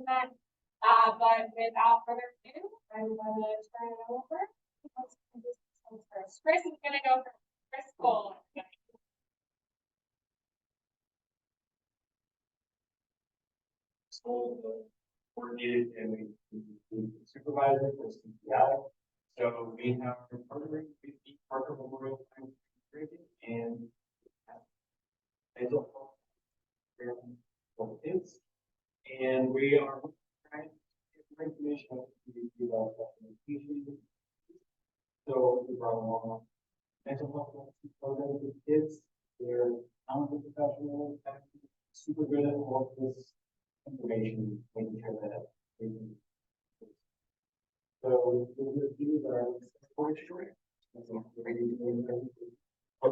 that. But without further ado, I'm going to turn it over. Chris is going to go for Chris Cole. School coordinated and we supervisor for CPI. So we have partnering with the Parker Memorial Time and mental health program for kids. And we are trying to get more information about documentation. So we brought along mental health program with kids. They're talented professionals, super good at all this information, making sure that so the views are quite short. So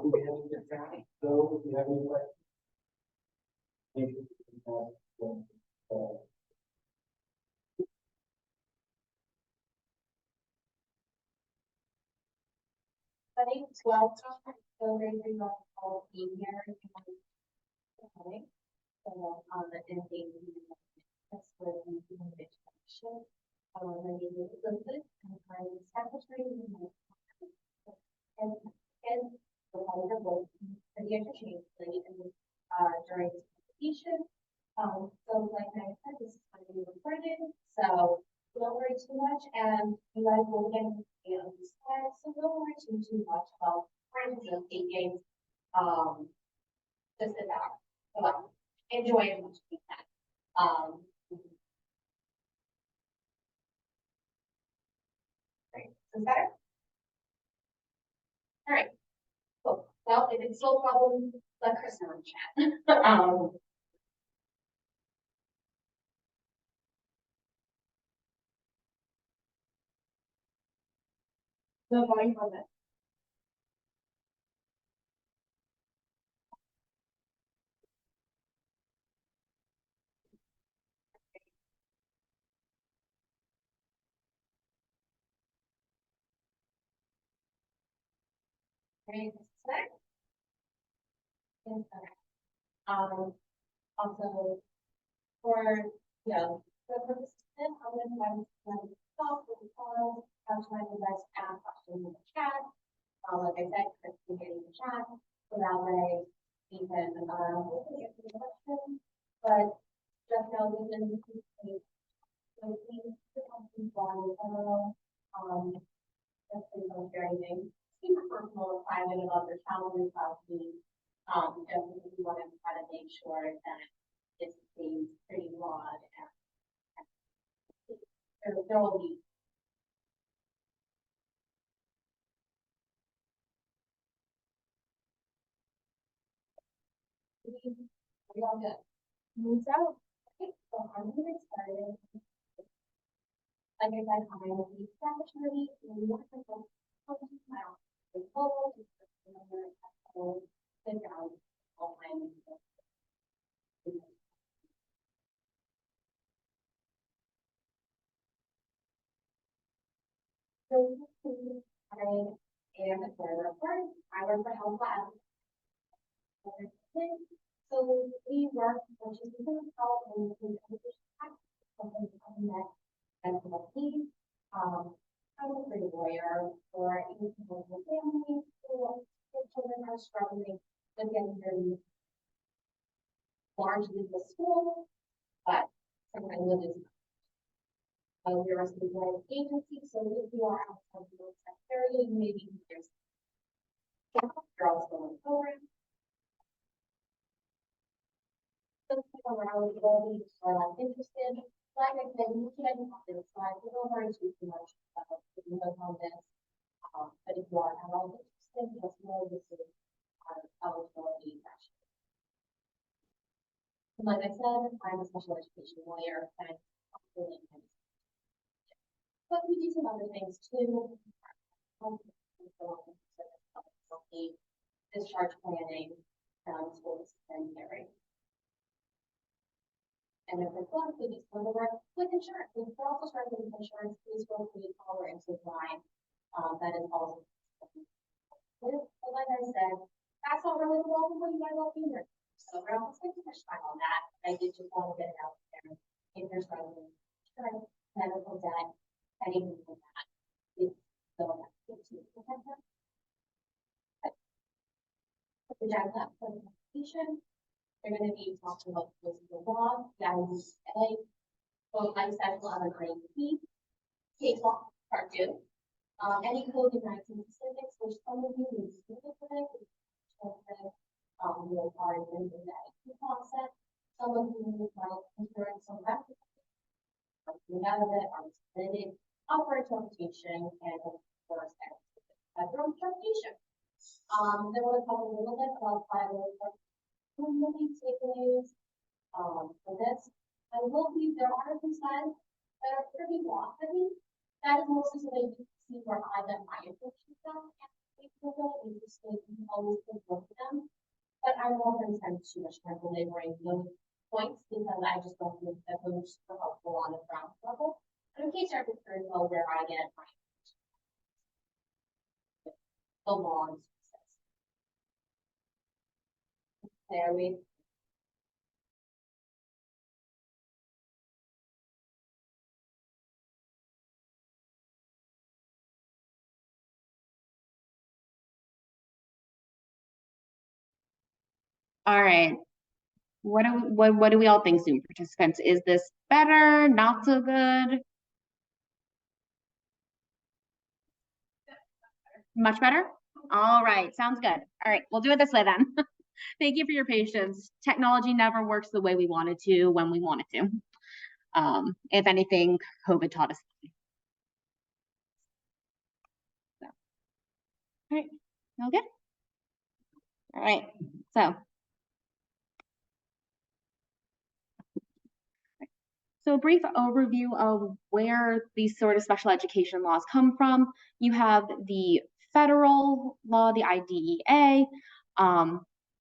we have to get back. So if you have any questions, thank you. I think 12 so very much all being here. So on the ending, that's where we do the education. My name is Elisabeth, and I'm the secretary and the head of both for the interchange plate and during this presentation. So like I said, this is going to be recorded, so don't worry too much, and you guys will get on these slides, so don't worry too much about friends and taking just sit back. So enjoy as much as you can. Right, is better? All right. Cool. Well, if it's still a problem, let Chris know in chat. No volume on that. Right, next. Also for the purposes of this, I'm going to try to stop with the calls. I'll try to guys ask questions in the chat. Like I said, Chris can get in the chat, so that way we can hopefully answer the question. But just know this is so please the company's body just please don't share anything super personal or private about their challenges about me. Just because we want to try to make sure that it stays pretty broad and there will be we all good. Moves out. Okay, so I'm gonna get started. Like I said, I'm going to be secretary and we want to go my the goal is to sit down all my so I am a therapist. I work for Health Advocacy. So we work, which is within health and something that mental health. I was a lawyer for even families who children are struggling with getting their needs largely the school, but sometimes it is we are a state agency, so if you are outside the area, maybe there's girls going forward. So around the world are not interested. Like I said, you can this slide. We don't worry too much about on this. But if you are at all interested, just know this is our eligibility section. Like I said, I'm a special education lawyer and but we do some other things too. Discharge planning, school disciplinary. And if it's not, we just go to work with insurance. If you're also struggling with insurance, please feel free to call or into line. That is also. But like I said, that's not really the welcome when you guys all be here. So we're almost going to finish time on that. I did just want to get it out there. if you're struggling with insurance, medical debt, anything like that, is still to protect them. The agenda for the presentation, they're going to be talking about the law, the IEP, both life cycle and the IEP, case law, part 2. Any COVID-19 specifics, which some of you may be specific, will are in the IEP process. Some of you might consider some records, out of it, are submitted, offer interpretation, and of course, federal interpretation. Then we'll talk a little bit about movie takeaways. For this, I will be, there are some slides that are pretty long heavy. That is mostly so that you can see where I get my information from. And interesting, you always can look at them. But I won't spend too much time belaboring those points because I just don't think that those are super helpful on the ground level. But in case you're concerned about where I get my the long process. There we All right. What do we all think, Zoom participants? Is this better? Not so good? Much better? All right, sounds good. All right, we'll do it this way then. Thank you for your patience. Technology never works the way we want it to when we want it to. If anything, COVID taught us. So. All right, all good? All right, So a brief overview of where these sort of special education laws come from. You have the federal law, the IDEA.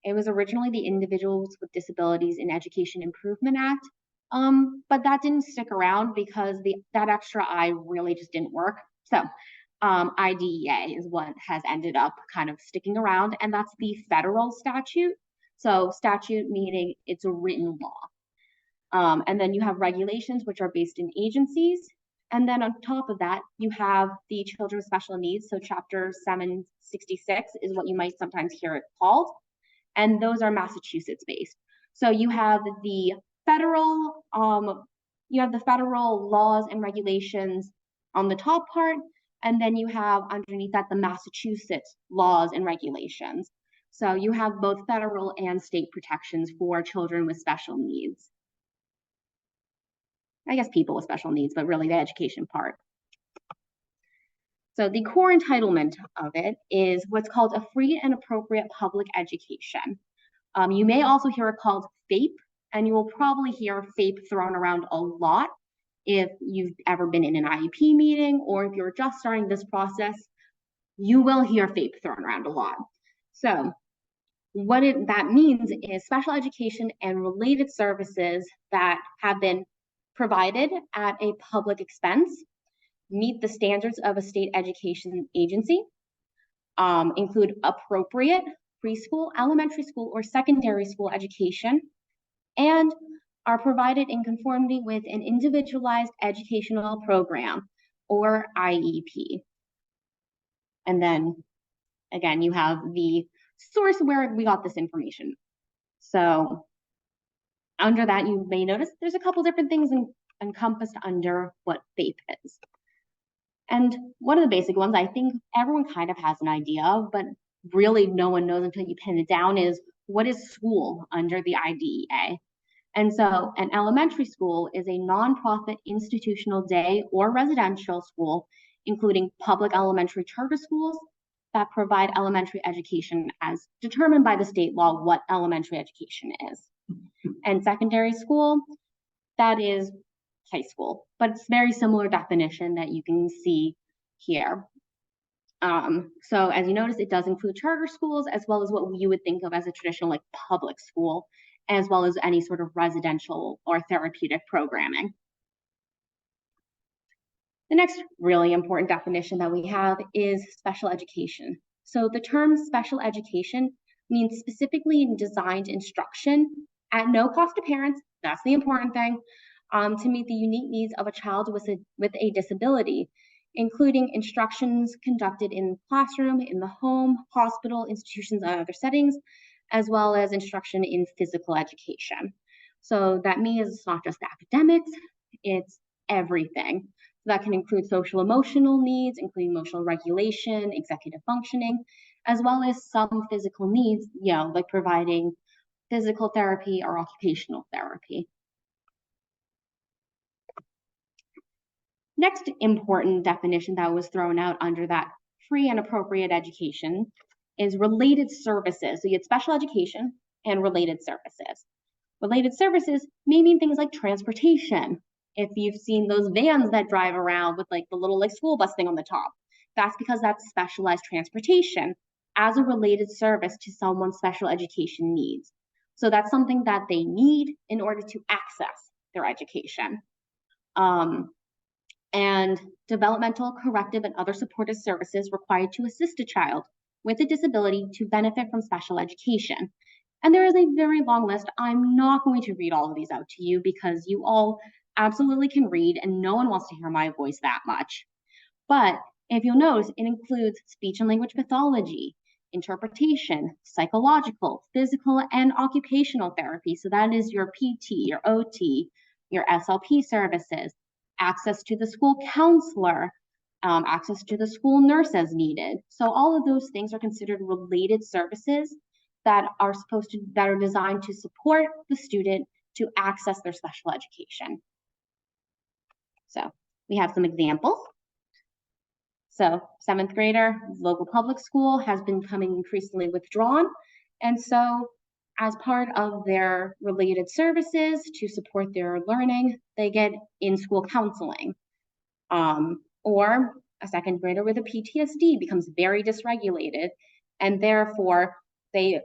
It was originally the Individuals with Disabilities in Education Improvement Act, but that didn't stick around because that extra I really just didn't work. So IDEA is what has ended up kind of sticking around, and that's the federal statute. So statute meaning it's a written law. And then you have regulations, which are based in agencies. And then on top of that, you have the Children with Special Needs. So Chapter 766 is what you might sometimes hear it called. And those are Massachusetts based. So you have the federal laws and regulations on the top part. And then you have underneath that the Massachusetts laws and regulations. So you have both federal and state protections for children with special needs. I guess people with special needs, but really the education part. So the core entitlement of it is what's called a free and appropriate public education. You may also hear it called FAPE, and you will probably hear FAPE thrown around a lot if you've ever been in an IEP meeting, or if you're just starting this process, you will hear FAPE thrown around a lot. So what that means is special education and related services that have been provided at a public expense, meet the standards of a state education agency, include appropriate preschool, elementary school, or secondary school education, and are provided in conformity with an individualized educational program, or IEP. And then, again, you have the source where we got this information. So under that, you may notice there's a couple different things encompassed under what FAPE is. And one of the basic ones I think everyone kind of has an idea of, but really no one knows until you pin it down, is what is school under the IDEA. And so an elementary school is a nonprofit institutional day or residential school, including public elementary charter schools that provide elementary education as determined by the state law what elementary education is. And secondary school, that is high school, but it's very similar definition that you can see here. So as you notice, it does include charter schools as well as what you would think of as a traditional like public school, as well as any sort of residential or therapeutic programming. The next really important definition that we have is special education. So the term special education means specifically designed instruction at no cost to parents, that's the important thing, to meet the unique needs of a child with a disability, including instructions conducted in the classroom, in the home, hospital, institutions, and other settings, as well as instruction in physical education. So that means it's not just academics, it's everything. So that can include social emotional needs, including emotional regulation, executive functioning, as well as some physical needs, like providing physical therapy or occupational therapy. Next important definition that was thrown out under that free and appropriate education is related services. So you had special education and related services. Related services may mean things like transportation. If you've seen those vans that drive around with like the little school bus thing on the top, that's because that's specialized transportation as a related service to someone's special education needs. So that's something that they need in order to access their education. And developmental, corrective, and other supportive services required to assist a child with a disability to benefit from special education. And there is a very long list. I'm not going to read all of these out to you because you all absolutely can read and no one wants to hear my voice that much. But if you'll notice, it includes speech and language pathology, interpretation, psychological, physical, and occupational therapy. So that is your PT, your OT, your SLP services, access to the school counselor, access to the school nurse as needed. So all of those things are considered related services that are designed to support the student to access their special education. So we have some examples. So 7th grader, local public school has been becoming increasingly withdrawn. And so as part of their related services to support their learning, they get in-school counseling. Or a 2nd grader with a PTSD becomes very dysregulated, and therefore they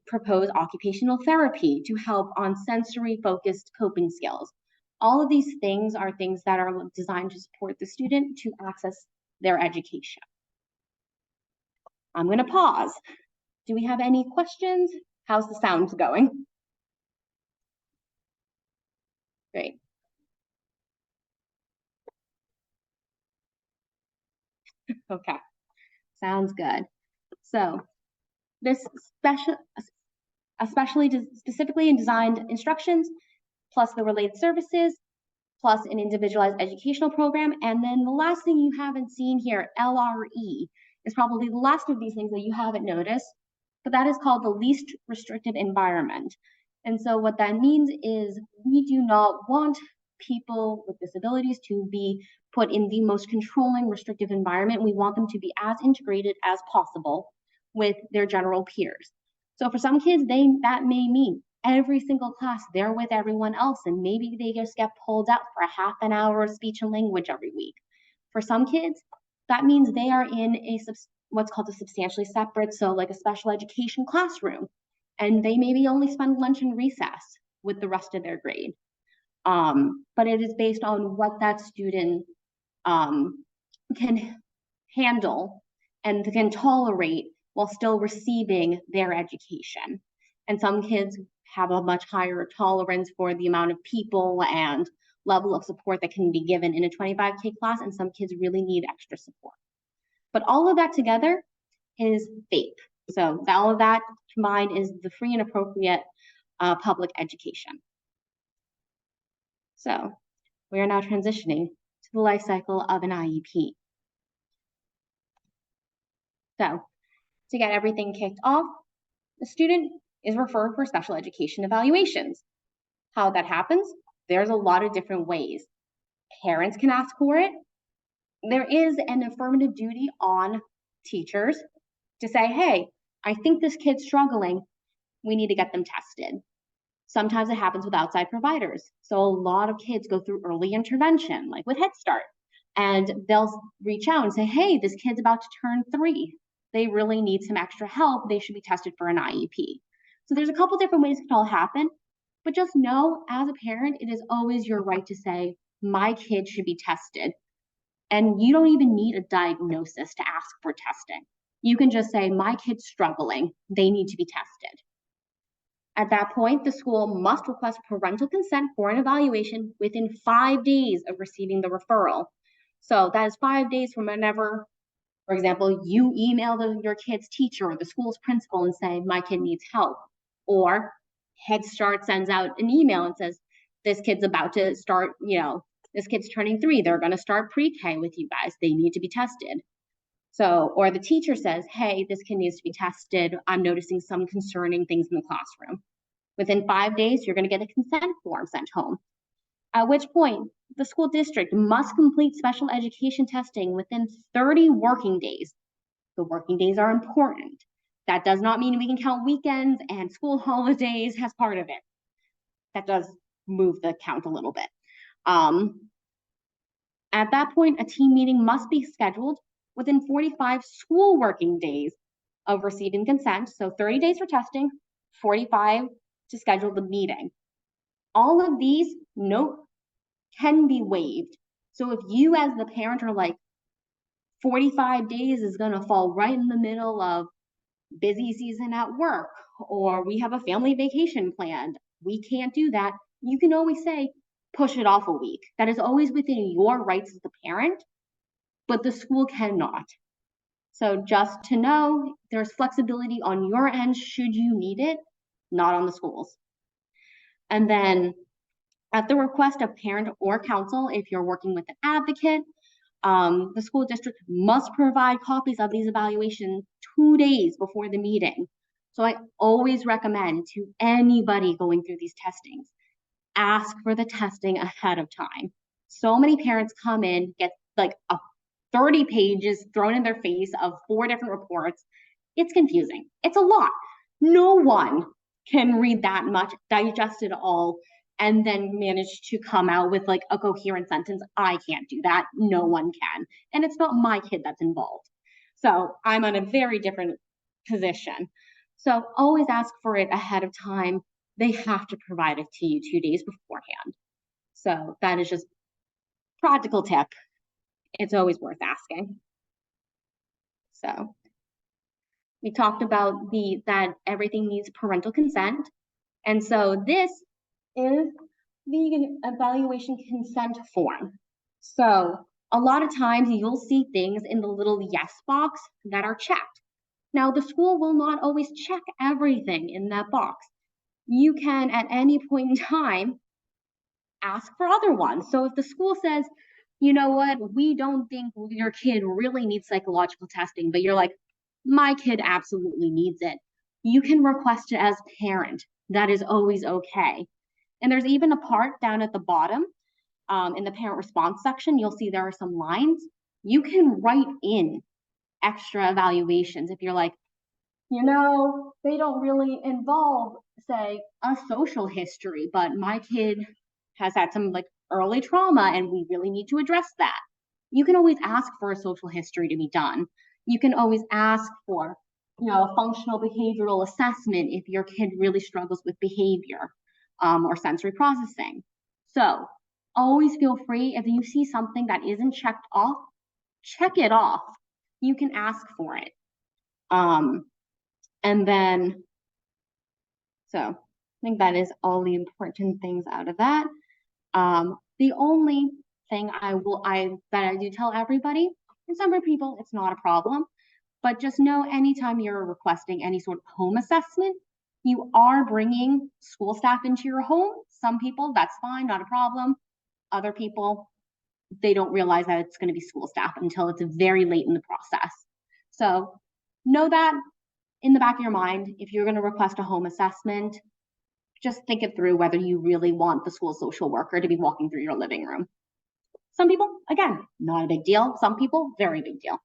propose occupational therapy to help on sensory-focused coping skills. All of these things are things that are designed to support the student to access their education. I'm going to pause. Do we have any questions? How's the sound going? Great. Okay, sounds good. So this specifically designed instructions, plus the related services, plus an individualized educational program. And then the last thing you haven't seen here, LRE, is probably the last of these things that you haven't noticed, but that is called the least restrictive environment. And so what that means is we do not want people with disabilities to be put in the most controlling, restrictive environment. We want them to be as integrated as possible with their general peers. So for some kids, that may mean every single class they're with everyone else, and maybe they just get pulled out for a half an hour of speech and language every week. For some kids, that means they are in what's called a substantially separate, so like a special education classroom, and they maybe only spend lunch and recess with the rest of their grade. But it is based on what that student can handle and can tolerate while still receiving their education. And some kids have a much higher tolerance for the amount of people and level of support that can be given in a 25K class, and some kids really need extra support. But all of that together is FAPE. So all of that combined is the free and appropriate public education. So we are now transitioning to the life cycle of an IEP. So to get everything kicked off, the student is referred for special education evaluations. How that happens, there's a lot of different ways. Parents can ask for it. There is an affirmative duty on teachers to say, hey, I think this kid's struggling. We need to get them tested. Sometimes it happens with outside providers. So a lot of kids go through early intervention, like with Head Start, and they'll reach out and say, hey, this kid's about to turn 3. They really need some extra help. They should be tested for an IEP. So there's a couple different ways it can all happen, but just know as a parent, it is always your right to say, my kid should be tested. And you don't even need a diagnosis to ask for testing. You can just say, my kid's struggling. They need to be tested. At that point, the school must request parental consent for an evaluation within 5 days of receiving the referral. So that is 5 days from whenever, for example, you email your kid's teacher or the school's principal and say, my kid needs help. Or Head Start sends out an email and says, this kid's about to start, this kid's turning 3. They're going to start pre-K with you guys. They need to be tested. So, or the teacher says, hey, this kid needs to be tested. I'm noticing some concerning things in the classroom. Within 5 days, you're going to get a consent form sent home. At which point, the school district must complete special education testing within 30 working days. The working days are important. That does not mean we can count weekends and school holidays as part of it. That does move the count a little bit. At that point, a team meeting must be scheduled within 45 school working days of receiving consent. So 30 days for testing, 45 to schedule the meeting. All of these can be waived. So if you as the parent are like, 45 days is going to fall right in the middle of busy season at work, or we have a family vacation planned, we can't do that, you can always say, push it off a week. That is always within your rights as the parent, but the school cannot. So just to know, there's flexibility on your end should you need it, not on the schools. And then at the request of parent or counsel, if you're working with an advocate, the school district must provide copies of these evaluations 2 days before the meeting. So I always recommend to anybody going through these testings, ask for the testing ahead of time. So many parents come in, get like 30 pages thrown in their face of 4 different reports. It's confusing. It's a lot. No one can read that much, digest it all, and then manage to come out with like a coherent sentence. I can't do that. No one can. And it's not my kid that's involved. So I'm in a very different position. So always ask for it ahead of time. They have to provide it to you 2 days beforehand. So that is just practical tip. It's always worth asking. So we talked about that everything needs parental consent. And so this is the evaluation consent form. So a lot of times you'll see things in the little yes box that are checked. Now the school will not always check everything in that box. You can at any point in time ask for other ones. So if the school says, you know what, we don't think your kid really needs psychological testing, but you're like, my kid absolutely needs it, you can request it as parent. That is always okay. And there's even a part down at the bottom in the parent response section, you'll see there are some lines. You can write in extra evaluations if you're like, they don't really involve, say, a social history, but my kid has had some like early trauma and we really need to address that. You can always ask for a social history to be done. You can always ask for, a functional behavioral assessment if your kid really struggles with behavior or sensory processing. So always feel free, if you see something that isn't checked off, check it off. You can ask for it. And then, so I think that is all the important things out of that. The only thing I do tell everybody, and some people it's not a problem, but just know anytime you're requesting any sort of home assessment, you are bringing school staff into your home. Some people, that's fine, not a problem. Other people, they don't realize that it's going to be school staff until it's very late in the process. So know that in the back of your mind. If you're going to request a home assessment, just think it through whether you really want the school social worker to be walking through your living room. Some people, again, not a big deal. Some people, very big deal.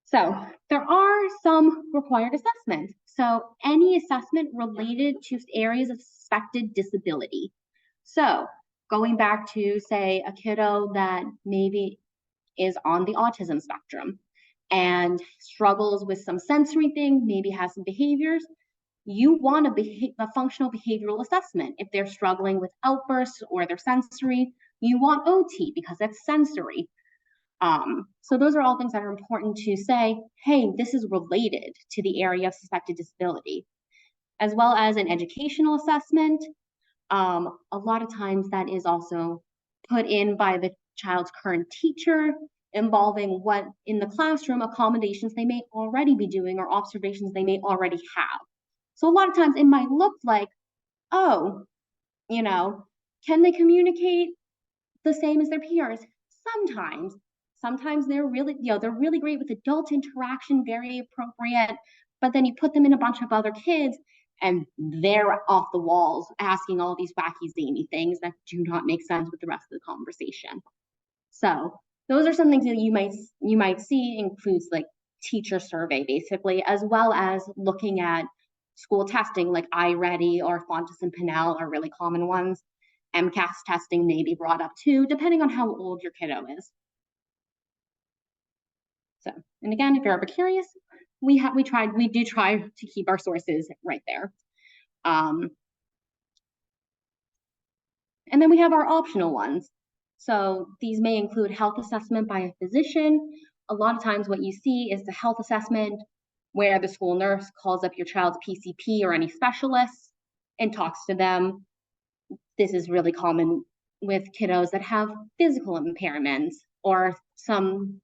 So there are some required assessments. So any assessment related to areas of suspected disability. So going back to, say, a kiddo that maybe is on the autism spectrum and struggles with some sensory thing, maybe has some behaviors, you want a functional behavioral assessment. If they're struggling with outbursts or their sensory, you want OT because that's sensory. So those are all things that are important to say, hey, this is related to the area of suspected disability. as well as an educational assessment. A lot of times that is also put in by the child's current teacher, involving what in the classroom accommodations they may already be doing or observations they may already have. So a lot of times it might look like, oh, can they communicate the same as their peers? Sometimes. Sometimes they're really great with adult interaction, very appropriate, but then you put them in a bunch of other kids and they're off the walls asking all these wacky zany things that do not make sense with the rest of the conversation. So those are some things that you might see includes like teacher survey basically, as well as looking at school testing like iReady or Fontes and Pinnell are really common ones. MCAS testing may be brought up too, depending on how old your kiddo is. So, and again, if you're ever curious, we do try to keep our sources right there. And then we have our optional ones. So these may include health assessment by a physician. A lot of times what you see is the health assessment where the school nurse calls up your child's PCP or any specialists and talks to them. This is really common with kiddos that have physical impairments or some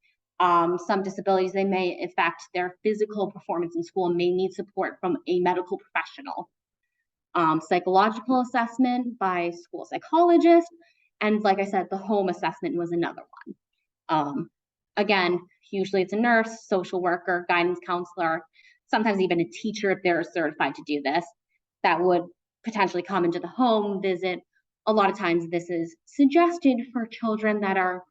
disabilities. They may affect their physical performance in school and may need support from a medical professional. Psychological assessment by school psychologists, and like I said, the home assessment was another one. Again, usually it's a nurse, social worker, guidance counselor, sometimes even a teacher if they're certified to do this, that would potentially come into the home, visit. A lot of times this is suggested for children that are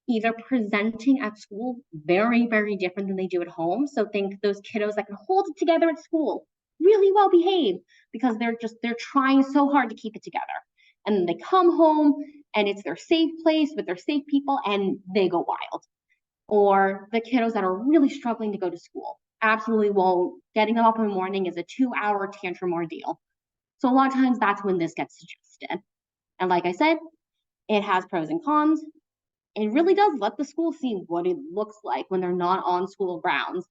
either presenting at school very, very different than they do at home. So think those kiddos that can hold it together at school, really well behaved, because they're trying so hard to keep it together. And then they come home and it's their safe place with their safe people and they go wild. Or the kiddos that are really struggling to go to school, absolutely won't. Getting them up in the morning is a 2-hour tantrum ordeal. So a lot of times that's when this gets suggested. And like I said, it has pros and cons. It really does let the school see what it looks like when they're not on school grounds.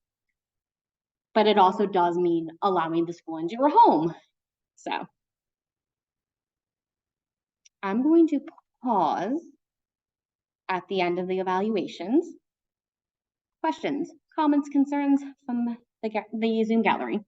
But it also does mean allowing the school into your home. So I'm going to pause at the end of the evaluations. Questions, comments, concerns from the Zoom gallery?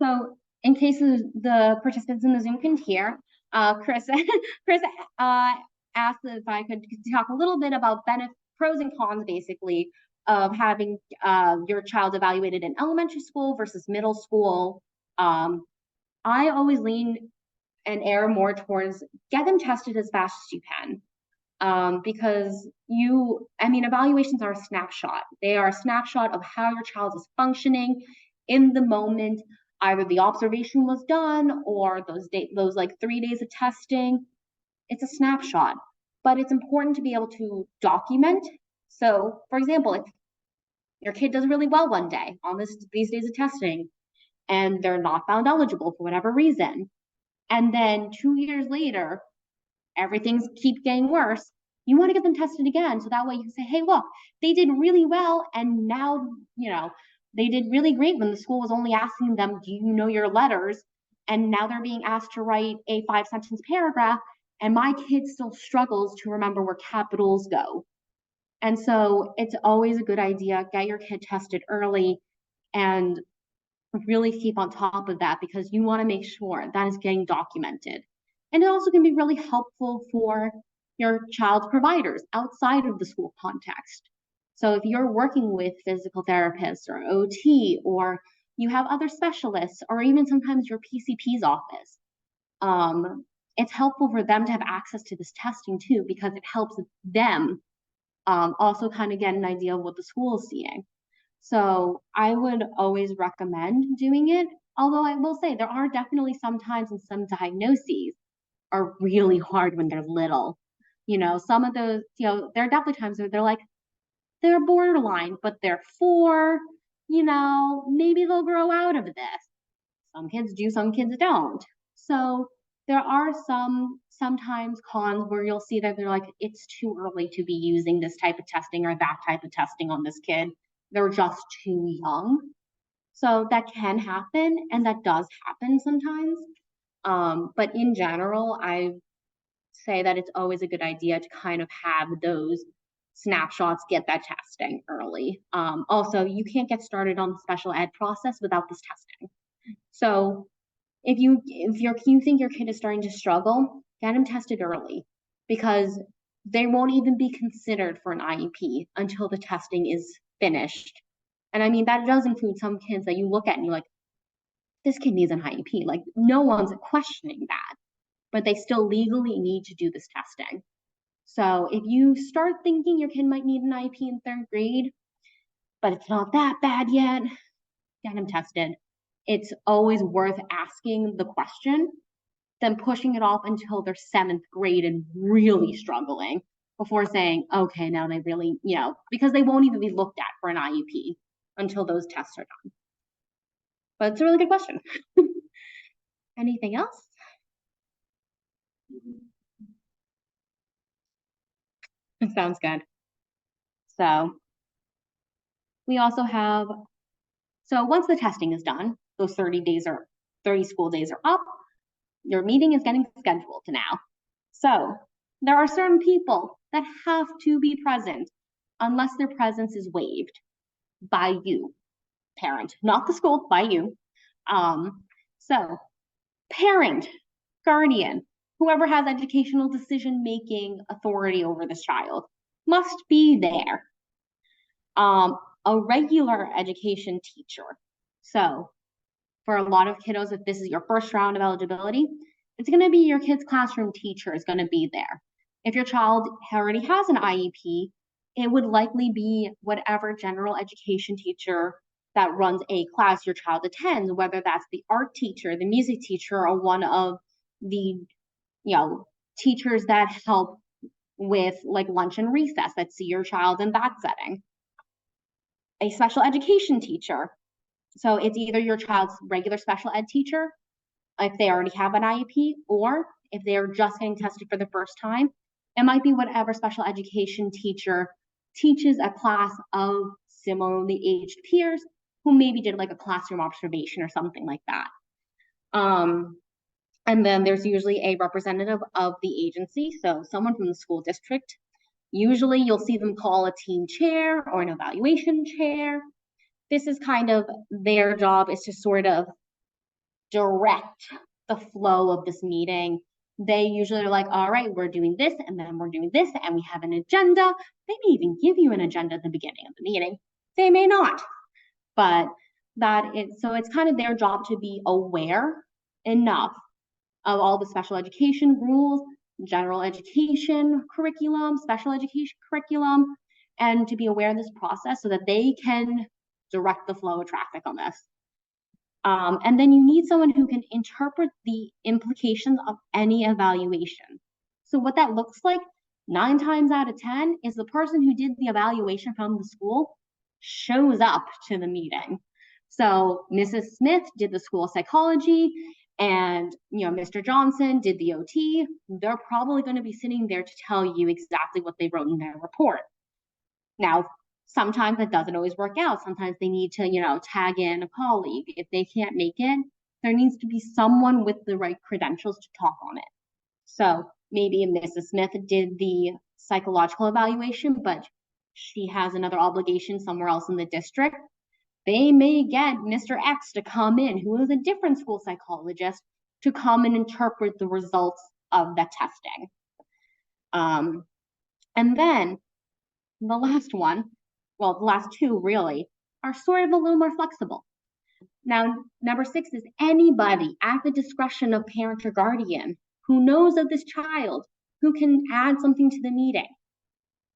So in case the participants in the Zoom can hear, Chris asked if I could talk a little bit about pros and cons, basically, of having your child evaluated in elementary school versus middle school. I always lean and err more towards get them tested as fast as you can. Because evaluations are a snapshot. They are a snapshot of how your child is functioning in the moment. Either the observation was done or those like 3 days of testing. It's a snapshot, but it's important to be able to document. So, for example, if your kid does really well one day on these days of testing, and they're not found eligible for whatever reason, and then 2 years later, everything's keep getting worse, you want to get them tested again. So that way you can say, hey, look, they did really well. And now, they did really great when the school was only asking them, do you know your letters? And now they're being asked to write a 5-sentence paragraph. And my kid still struggles to remember where capitals go. And so it's always a good idea, get your kid tested early and really keep on top of that, because you want to make sure that is getting documented. And it also can be really helpful for your child's providers outside of the school context. So if you're working with physical therapists or OT, or you have other specialists, or even sometimes your PCP's office, it's helpful for them to have access to this testing too, because it helps them also kind of get an idea of what the school is seeing. So I would always recommend doing it, although I will say there are definitely some times and some diagnoses are really hard when they're little. You know, some of those, you know, there are definitely times where they're like, they're borderline, but they're 4, you know, maybe they'll grow out of this. Some kids do, some kids don't. So there are sometimes cons where you'll see that they're like, it's too early to be using this type of testing or that type of testing on this kid. They're just too young. So that can happen, and that does happen sometimes. But in general, I say that it's always a good idea to kind of have those snapshots, get that testing early. Also, you can't get started on the special ed process without this testing. So if you think your kid is starting to struggle, get them tested early, because they won't even be considered for an IEP until the testing is finished. And I mean, that does include some kids that you look at and you're like, this kid needs an IEP. Like, no one's questioning that, but they still legally need to do this testing. So if you start thinking your kid might need an IEP in 3rd grade, but it's not that bad yet, get them tested. It's always worth asking the question than pushing it off until they're 7th grade and really struggling before saying, okay, now they really, you know, because they won't even be looked at for an IEP until those tests are done. But it's a really good question. Anything else? Sounds good. So we also have, so once the testing is done, those 30 school days are up, your meeting is getting scheduled now. So there are certain people that have to be present unless their presence is waived by you, parent, not the school, by you. So parent, guardian, whoever has educational decision-making authority over this child must be there. A regular education teacher. So for a lot of kiddos, if this is your first round of eligibility, it's going to be your kid's classroom teacher is going to be there. If your child already has an IEP, it would likely be whatever general education teacher that runs a class your child attends, whether that's the art teacher, the music teacher, or one of the, you know, teachers that help with like lunch and recess that see your child in that setting. A special education teacher. So it's either your child's regular special ed teacher, if they already have an IEP, or if they're just getting tested for the first time, it might be whatever special education teacher teaches a class of similarly aged peers who maybe did like a classroom observation or something like that. And then there's usually a representative of the agency, so someone from the school district. Usually you'll see them call a team chair or an evaluation chair. This is kind of their job, is to sort of direct the flow of this meeting. They usually are like, all right, we're doing this, and then we're doing this, and we have an agenda. They may even give you an agenda at the beginning of the meeting. They may not, but so it's kind of their job to be aware enough of all the special education rules, general education curriculum, special education curriculum, and to be aware of this process so that they can direct the flow of traffic on this. And then you need someone who can interpret the implications of any evaluation. So what that looks like 9 times out of 10 is the person who did the evaluation from the school shows up to the meeting. So Mrs. Smith did the school psychology, and Mr. Johnson did the OT. They're probably going to be sitting there to tell you exactly what they wrote in their report. Now, sometimes it doesn't always work out. Sometimes they need to, tag in a colleague. If they can't make it, there needs to be someone with the right credentials to talk on it. So maybe Mrs. Smith did the psychological evaluation, but she has another obligation somewhere else in the district. They may get Mr. X to come in, who is a different school psychologist, to come and interpret the results of the testing. And then the last one, well, the last 2 really, are sort of a little more flexible. Now, number 6 is anybody at the discretion of parent or guardian who knows of this child, who can add something to the meeting.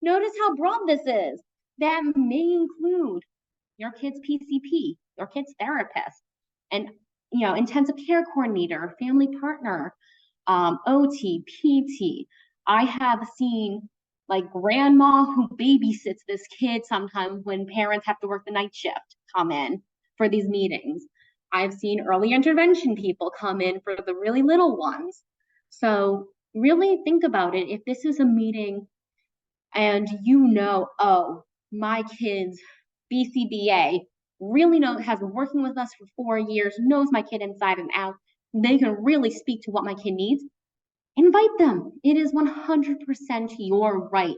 Notice how broad this is. That may include your kid's PCP, your kid's therapist, and intensive care coordinator, family partner, OT, PT, I have seen like grandma who babysits this kid sometimes when parents have to work the night shift come in for these meetings. I've seen early intervention people come in for the really little ones. So really think about it. If this is a meeting and oh, my kid's BCBA really has been working with us for 4 years, knows my kid inside and out, they can really speak to what my kid needs, invite them. It is 100% your right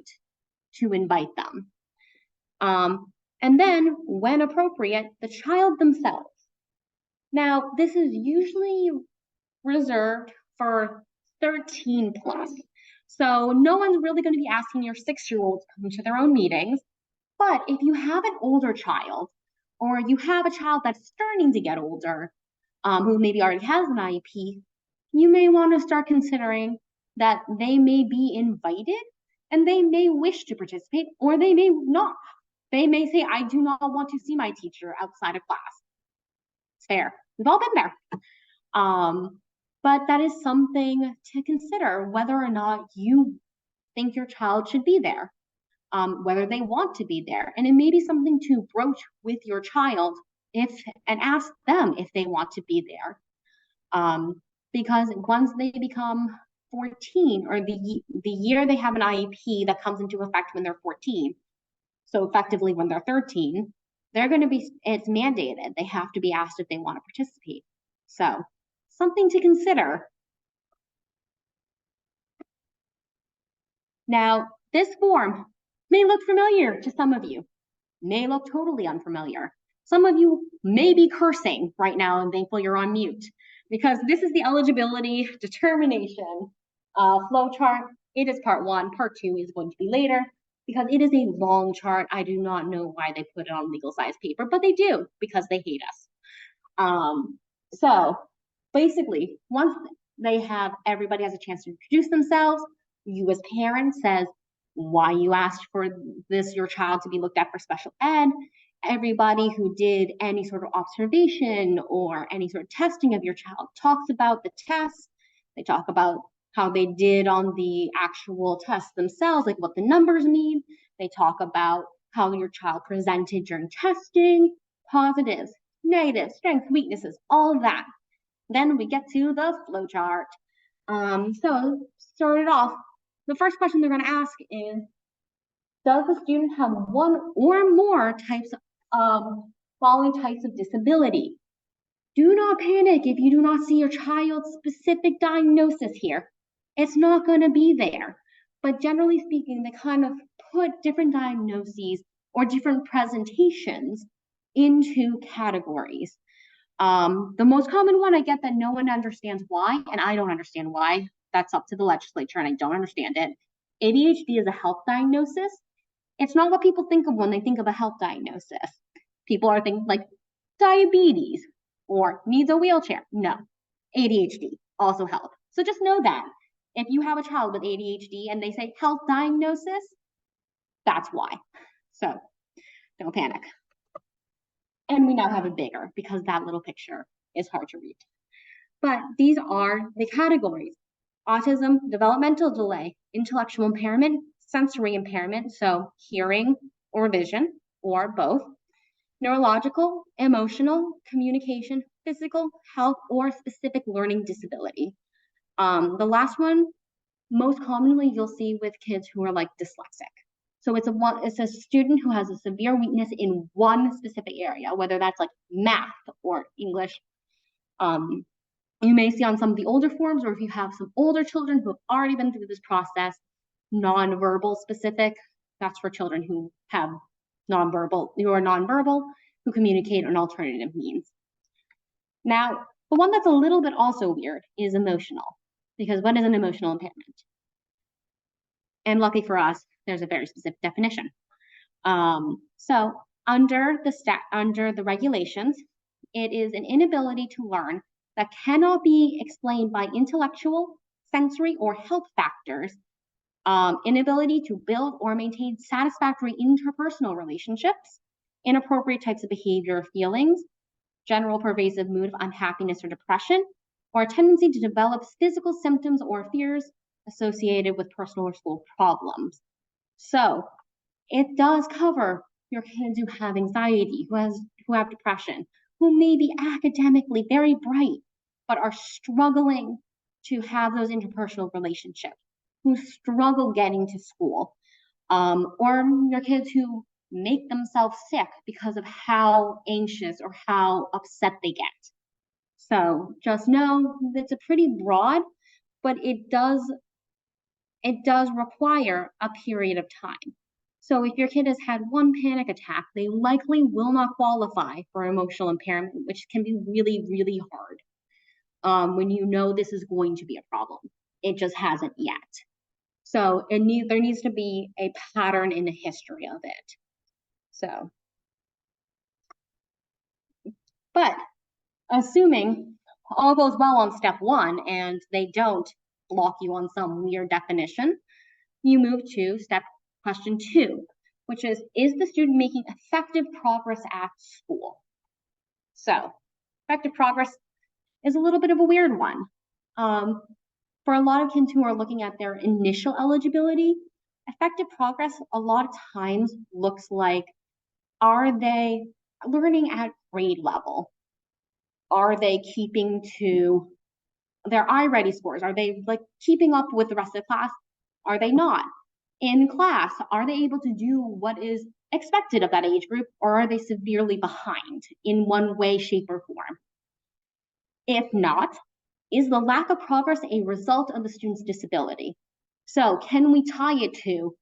to invite them. And then, when appropriate, the child themselves. Now, this is usually reserved for 13 plus. So no one's really going to be asking your 6-year-old to come to their own meetings. But if you have an older child, or you have a child that's starting to get older, who maybe already has an IEP, you may want to start considering that they may be invited and they may wish to participate, or they may not. They may say, I do not want to see my teacher outside of class. It's fair. We've all been there. But that is something to consider, whether or not you think your child should be there, whether they want to be there. And it may be something to broach with your child and ask them if they want to be there. Because once they become 14, or the year they have an IEP that comes into effect when they're 14, so effectively when they're 13, it's mandated. They have to be asked if they want to participate. So something to consider. Now, this form may look familiar to some of you, may look totally unfamiliar. Some of you may be cursing right now and thankful you're on mute, because this is the eligibility determination flow chart. It is part 1. Part 2 is going to be later, because it is a long chart. I do not know why they put it on legal size paper, but they do, because they hate us. So basically, once everybody has a chance to introduce themselves, you as parents says why you asked for your child to be looked at for special ed. Everybody who did any sort of observation or any sort of testing of your child talks about the tests. They talk about how they did on the actual tests themselves, like what the numbers mean. They talk about how your child presented during testing, positives, negatives, strengths, weaknesses, all of that. Then we get to the flow chart. So start it off. The first question they're going to ask is, does the student have one or more following types of disability? Do not panic if you do not see your child's specific diagnosis here. It's not going to be there. But generally speaking, they kind of put different diagnoses or different presentations into categories. The most common one I get that no one understands why, and I don't understand why, that's up to the legislature and I don't understand it. ADHD is a health diagnosis. It's not what people think of when they think of a health diagnosis. People are thinking like diabetes or needs a wheelchair. No, ADHD, also health. So just know that if you have a child with ADHD and they say health diagnosis, that's why. So don't panic. And we now have it bigger because that little picture is hard to read. But these are the categories: autism, developmental delay, intellectual impairment, sensory impairment, so hearing or vision, or both, neurological, emotional, communication, physical, health, or specific learning disability. The last one, most commonly you'll see with kids who are like dyslexic. So it's a student who has a severe weakness in one specific area, whether that's like math or English. You may see on some of the older forms, or if you have some older children who have already been through this process, nonverbal specific, that's for children who have nonverbal, who communicate on alternative means. Now, the one that's a little bit also weird is emotional, because what is an emotional impairment? And lucky for us, there's a very specific definition. So under the regulations, it is an inability to learn that cannot be explained by intellectual, sensory, or health factors, inability to build or maintain satisfactory interpersonal relationships, inappropriate types of behavior or feelings, general pervasive mood of unhappiness or depression, or a tendency to develop physical symptoms or fears associated with personal or school problems. So it does cover your kids who have anxiety, who have depression, who may be academically very bright, but are struggling to have those interpersonal relationships, who struggle getting to school, or your kids who make themselves sick because of how anxious or how upset they get. So just know it's a pretty broad, but it does require a period of time. So if your kid has had one panic attack, they likely will not qualify for emotional impairment, which can be really, really hard when you know this is going to be a problem. It just hasn't yet. So there needs to be a pattern in the history of it. So, but assuming all goes well on step one and they don't block you on some weird definition, you move to question 2, which is the student making effective progress at school? So effective progress is a little bit of a weird one. For a lot of kids who are looking at their initial eligibility, effective progress a lot of times looks like, are they learning at grade level? Are they keeping to their iReady scores? Are they like keeping up with the rest of the class? Are they not? In class, are they able to do what is expected of that age group, or are they severely behind in one way, shape, or form? If not, is the lack of progress a result of the student's disability? So can we tie it to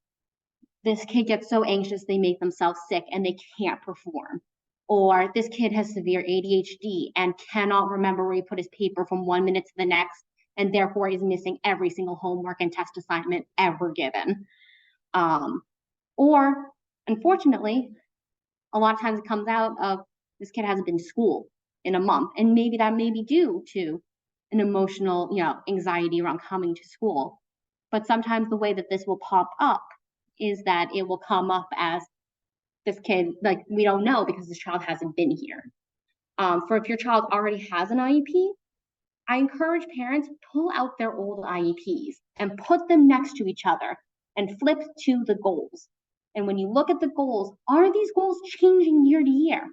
this kid gets so anxious they make themselves sick and they can't perform? Or this kid has severe ADHD and cannot remember where he put his paper from 1 minute to the next, and therefore is missing every single homework and test assignment ever given. Or unfortunately, a lot of times it comes out of this kid hasn't been to school in a month, and maybe that may be due to an emotional, anxiety around coming to school. But sometimes the way that this will pop up is that it will come up as this kid, like, we don't know because this child hasn't been here. For if your child already has an IEP, I encourage parents to pull out their old IEPs and put them next to each other and flip to the goals. And when you look at the goals, are these goals changing year to year?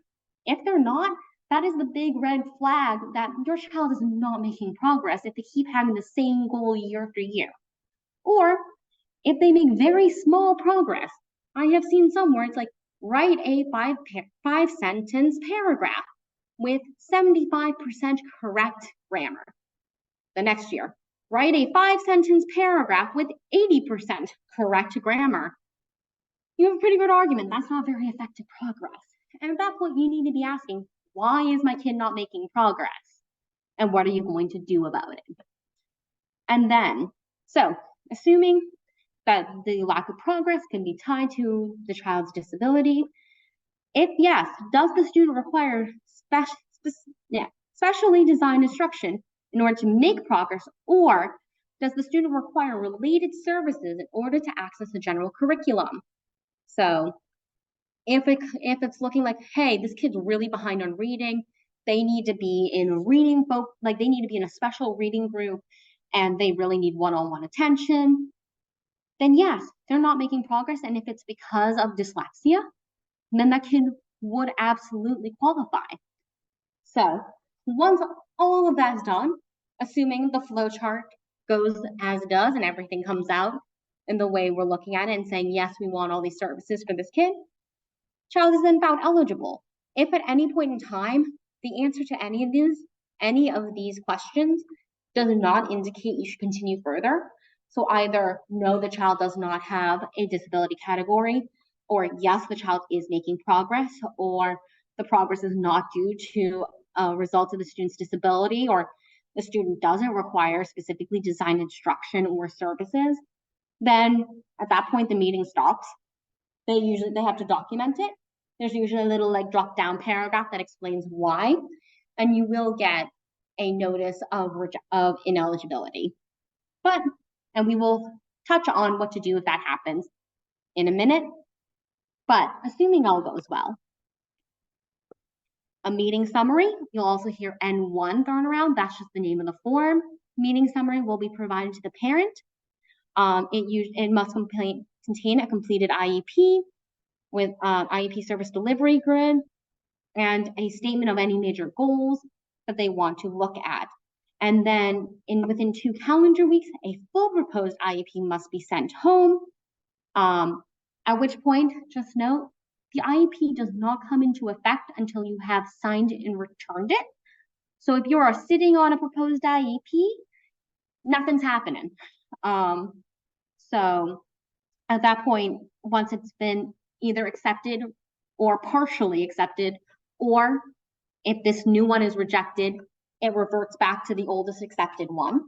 If they're not, that is the big red flag that your child is not making progress if they keep having the same goal year after year. Or if they make very small progress, I have seen some where it's like, write a five sentence paragraph with 75% correct grammar. The next year, write a 5-sentence paragraph with 80% correct grammar. You have a pretty good argument. That's not very effective progress. And at that point, you need to be asking, why is my kid not making progress? And what are you going to do about it? And then, so assuming that the lack of progress can be tied to the child's disability, if yes, does the student require specially designed instruction in order to make progress, or does the student require related services in order to access the general curriculum? So if it's looking like, hey, this kid's really behind on reading, they need to be in a reading book, like they need to be in a special reading group, and they really need one-on-one attention, then yes, they're not making progress. And if it's because of dyslexia, then that kid would absolutely qualify. So once all of that is done, assuming the flow chart goes as it does and everything comes out in the way we're looking at it and saying, yes, we want all these services for this kid, child is then found eligible. If at any point in time, the answer to any of these questions does not indicate you should continue further, so either no, the child does not have a disability category, or yes, the child is making progress, or the progress is not due to a result of the student's disability, or the student doesn't require specifically designed instruction or services, then at that point the meeting stops. They have to document it. There's usually a little like drop down paragraph that explains why, and you will get a notice of ineligibility. And we will touch on what to do if that happens in a minute. But assuming all goes well, a meeting summary, you'll also hear N1 thrown around. That's just the name of the form. Meeting summary will be provided to the parent. It must contain a completed IEP with IEP service delivery grid and a statement of any major goals that they want to look at. And then within 2 calendar weeks, a full proposed IEP must be sent home. At which point, just note, the IEP does not come into effect until you have signed and returned it. So if you are sitting on a proposed IEP, nothing's happening. So at that point, once it's been either accepted or partially accepted, or if this new one is rejected, it reverts back to the oldest accepted one.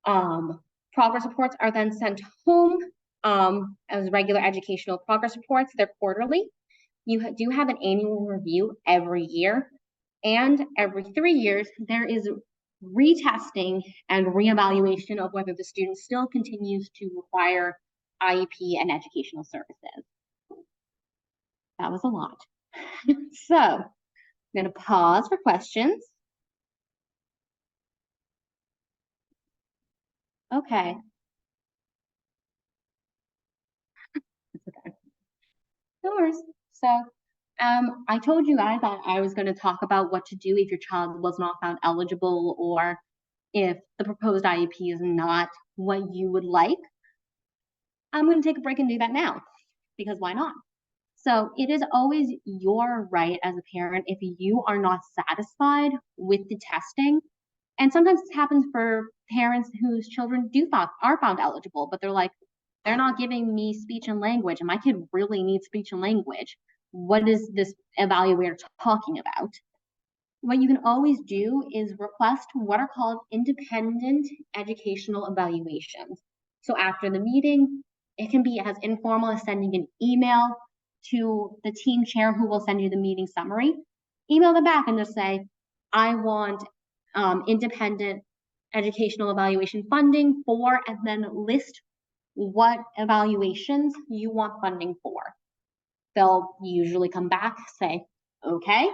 Progress reports are then sent home as regular educational progress reports. They're quarterly. You do have an annual review every year, and every 3 years, there is retesting and reevaluation of whether the student still continues to require IEP and educational services. That was a lot. So I'm going to pause for questions. Okay. Okay. No worries. So I told you guys that I was going to talk about what to do if your child was not found eligible or if the proposed IEP is not what you would like. I'm going to take a break and do that now, because why not? So it is always your right as a parent if you are not satisfied with the testing. And sometimes this happens for parents whose children are found eligible, but they're not giving me speech and language, and my kid really needs speech and language. What is this evaluator talking about? What you can always do is request what are called independent educational evaluations. So after the meeting, it can be as informal as sending an email to the team chair who will send you the meeting summary. Email them back and just say, I want independent educational evaluation funding for, and then list what evaluations you want funding for. They'll usually come back, say, okay.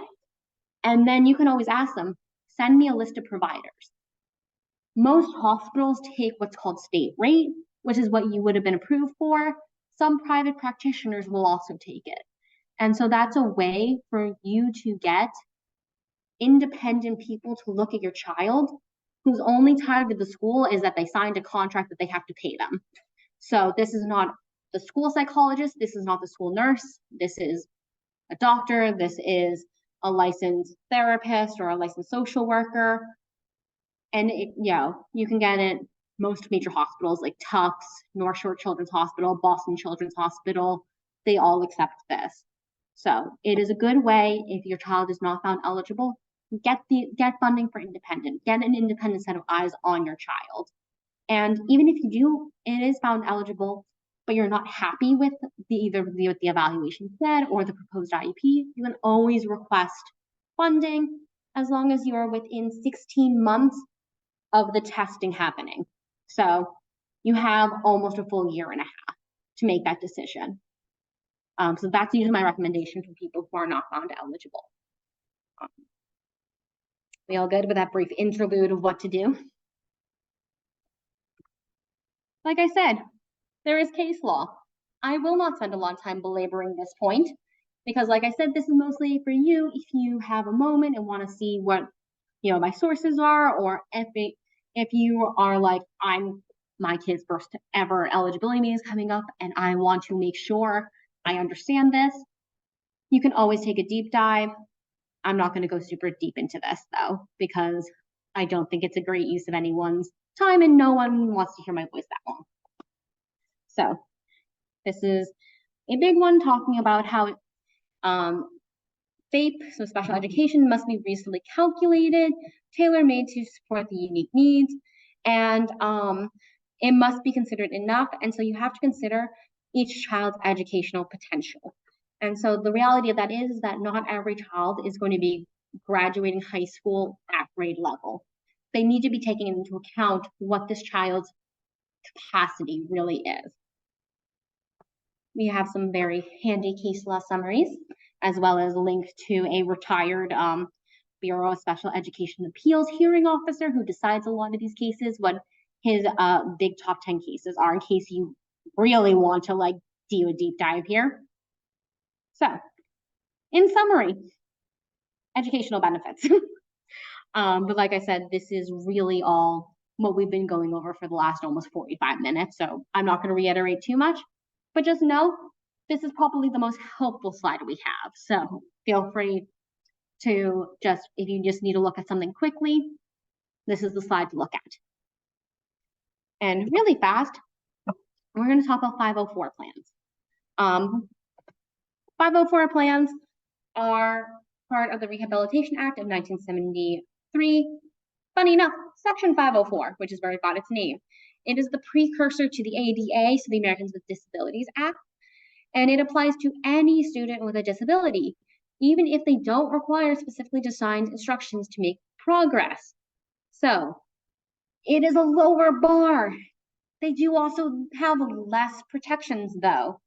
And then you can always ask them, send me a list of providers. Most hospitals take what's called state rate, which is what you would have been approved for. Some private practitioners will also take it. And so that's a way for you to get independent people to look at your child whose only tie to the school is that they signed a contract that they have to pay them. So this is not the school psychologist, this is not the school nurse, this is a doctor, this is a licensed therapist or a licensed social worker. And you can get it most major hospitals like Tufts, North Shore Children's Hospital, Boston Children's Hospital, they all accept this. So it is a good way if your child is not found eligible, get funding for independent, get an independent set of eyes on your child. And even if it is found eligible, but you're not happy with either the evaluation said or the proposed IEP, you can always request funding as long as you are within 16 months of the testing happening. So you have almost a full year and a half to make that decision. So that's usually my recommendation for people who are not found eligible. We all good with that brief interlude of what to do? Like I said, there is case law. I will not spend a lot of time belaboring this point because, like I said, this is mostly for you if you have a moment and want to see what my sources are, or if you are like, my kid's first ever eligibility meeting is coming up and I want to make sure I understand this. You can always take a deep dive. I'm not going to go super deep into this though, because I don't think it's a great use of anyone's time and no one wants to hear my voice that long. So this is a big one talking about how FAPE, so special education, must be reasonably calculated, tailor-made to support the unique needs, and it must be considered enough. And so you have to consider each child's educational potential. And so the reality of that is that not every child is going to be graduating high school at grade level. They need to be taking into account what this child's capacity really is. We have some very handy case law summaries, as well as a link to a retired Bureau of Special Education Appeals hearing officer who decides a lot of these cases. What his big top 10 cases are, in case you really want to like do a deep dive here. So, in summary, educational benefits. But like I said, this is really all what we've been going over for the last almost 45 minutes. So I'm not going to reiterate too much, but just know this is probably the most helpful slide we have. So feel free to just, if you just need to look at something quickly, this is the slide to look at. And really fast, we're going to talk about 504 plans. 504 plans are part of the Rehabilitation Act of 1973. Funny enough, Section 504, which is where it got its name, it is the precursor to the ADA, so the Americans with Disabilities Act, and it applies to any student with a disability, even if they don't require specifically designed instructions to make progress. So it is a lower bar. They do also have less protections though.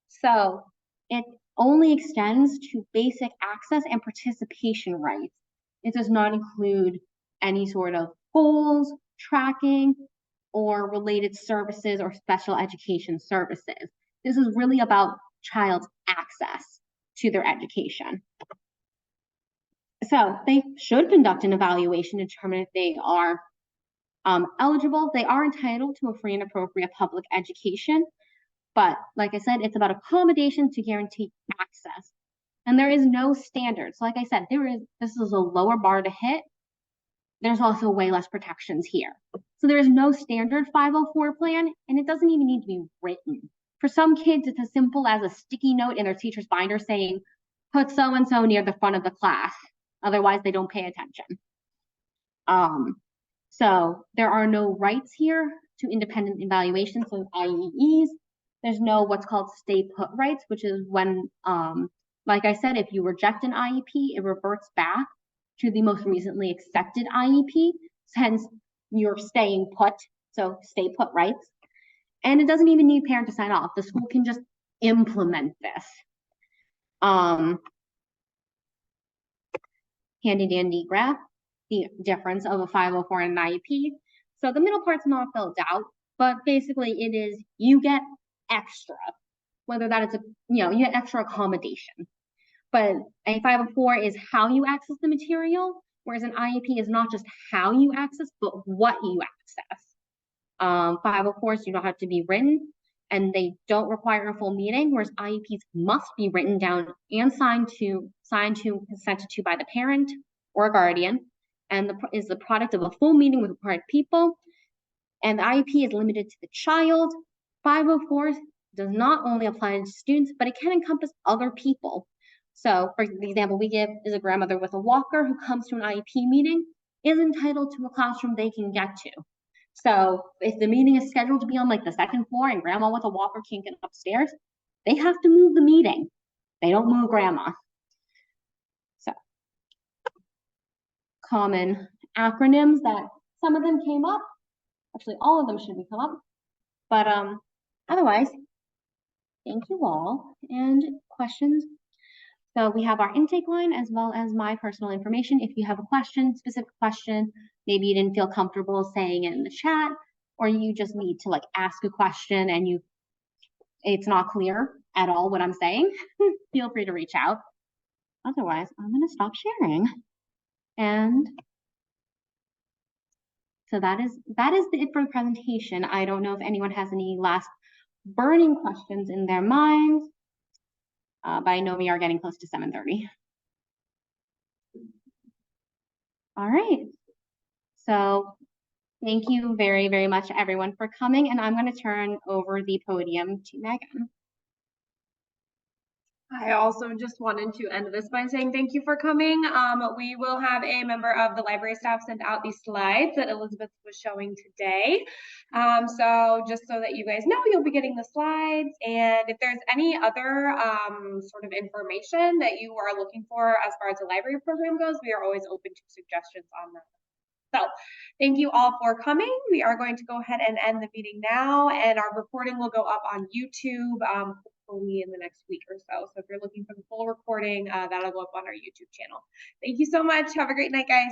So it only extends to basic access and participation rights. It does not include any sort of goals, tracking, or related services or special education services. This is really about child's access to their education. So they should conduct an evaluation to determine if they are eligible. They are entitled to a free and appropriate public education. But like I said, it's about accommodation to guarantee access. And there is no standards. Like I said, this is a lower bar to hit. There's also way less protections here. So there is no standard 504 plan, and it doesn't even need to be written. For some kids, it's as simple as a sticky note in their teacher's binder saying, put so-and-so near the front of the class. Otherwise, they don't pay attention. So there are no rights here to independent evaluation, so IEEs. There's no what's called stay put rights, which is when, like I said, if you reject an IEP, it reverts back to the most recently accepted IEP, hence you're staying put, so stay put rights. And it doesn't even need parent to sign off. The school can just implement this. Handy dandy graph, the difference of a 504 and an IEP. So the middle part's not filled out, but basically it is, you get extra, whether that is you get extra accommodation. But a 504 is how you access the material, whereas an IEP is not just how you access, but what you access. 504s do not have to be written, and they don't require a full meeting, whereas IEPs must be written down and signed to, consented to by the parent or guardian, and is the product of a full meeting with required people. And the IEP is limited to the child. 504 does not only apply to students, but it can encompass other people. So, for the example we give is a grandmother with a walker who comes to an IEP meeting is entitled to a classroom they can get to. So if the meeting is scheduled to be on like the second floor and grandma with a walker can't get upstairs, they have to move the meeting. They don't move grandma. So common acronyms that some of them came up. Actually, all of them should come up. But otherwise, thank you all. And questions? So we have our intake line as well as my personal information. If you have a question, specific question, maybe you didn't feel comfortable saying it in the chat, or you just need to like ask a question and it's not clear at all what I'm saying, feel free to reach out. Otherwise, I'm going to stop sharing. And so that is it for the presentation. I don't know if anyone has any last burning questions in their minds. But I know we are getting close to 7:30. All right. So thank you very, very much, everyone, for coming. And I'm going to turn over the podium to Megan. I also just wanted to end this by saying thank you for coming. We will have a member of the library staff send out these slides that Elizabeth was showing today. So just so that you guys know, you'll be getting the slides. And if there's any other sort of information that you are looking for as far as the library program goes, we are always open to suggestions on that. So thank you all for coming. We are going to go ahead and end the meeting now, and our recording will go up on YouTube hopefully in the next week or so. So if you're looking for the full recording, that'll go up on our YouTube channel. Thank you so much. Have a great night, guys.